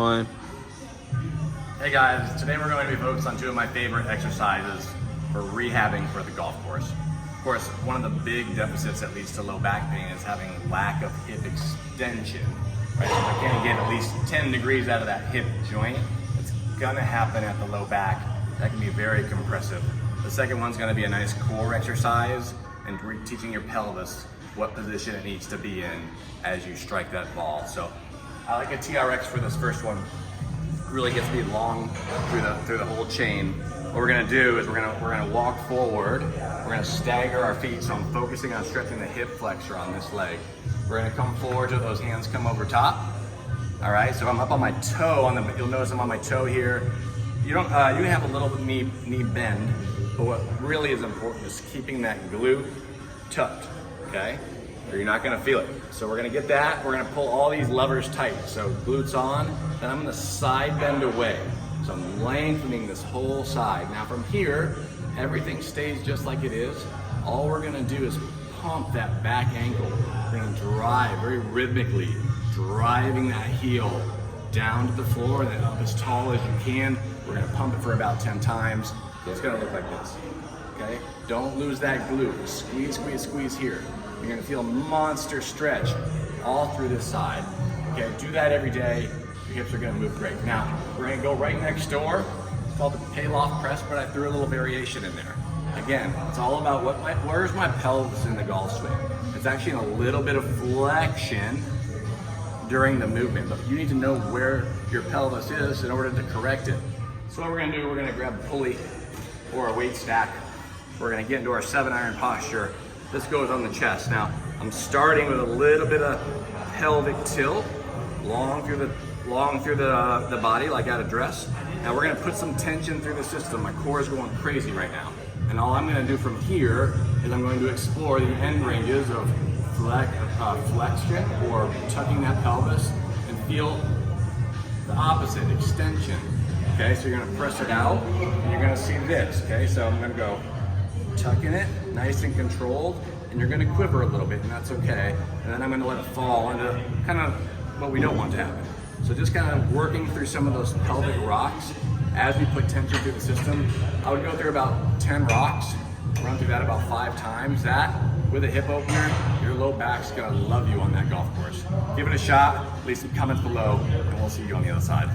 One. Hey guys, today we're going to be focused on two of my favorite exercises for rehabbing for the golf course. Of course, one of the big deficits that leads to low back pain is having lack of hip extension. Right? So if I can't get at least 10 degrees out of that hip joint, it's gonna happen at the low back. That can be very compressive. The second one's gonna be a nice core exercise and teaching your pelvis what position it needs to be in as you strike that ball. So I like a TRX for this first one. Really gets me long through the whole chain. What we're gonna do is we're gonna walk forward. We're gonna stagger our feet. So I'm focusing on stretching the hip flexor on this leg. We're gonna come forward till those hands come over top. All right. So I'm up on my toe. You'll notice I'm on my toe here. You can have a little knee bend, but what really is important is keeping that glute tucked. Okay. Or you're not gonna feel it. So we're gonna get that, we're gonna pull all these levers tight. So glutes on, then I'm gonna side bend away. So I'm lengthening this whole side. Now from here, everything stays just like it is. All we're gonna do is pump that back ankle. We're gonna drive very rhythmically, driving that heel down to the floor and then up as tall as you can. We're gonna pump it for about 10 times. It's gonna look like this, okay? Don't lose that glute. Squeeze, squeeze, squeeze here. You're gonna feel a monster stretch all through this side. Okay, do that every day. Your hips are gonna move great. Now, we're gonna go right next door. It's called the Pelvis press, but I threw a little variation in there. Again, it's all about where's my pelvis in the golf swing. It's actually in a little bit of flexion during the movement, but you need to know where your pelvis is in order to correct it. So what we're gonna do, we're gonna grab a pulley or a weight stack. We're gonna get into our 7-iron posture. This goes on the chest. Now, I'm starting with a little bit of pelvic tilt, long through the body, like at a dress. Now we're gonna put some tension through the system. My core is going crazy right now. And all I'm gonna do from here is I'm going to explore the end ranges of flexion or tucking that pelvis and feel the opposite, extension. Okay, so you're gonna press it out and you're gonna see this, okay? So I'm gonna go tucking it, nice and controlled, and you're gonna quiver a little bit, and that's okay. And then I'm gonna let it fall into kind of what we don't want to happen. So just kind of working through some of those pelvic rocks as we put tension through the system. I would go through about 10 rocks, run through that about 5 times. That, with a hip opener, your low back's gonna love you on that golf course. Give it a shot, leave some comments below, and we'll see you on the other side.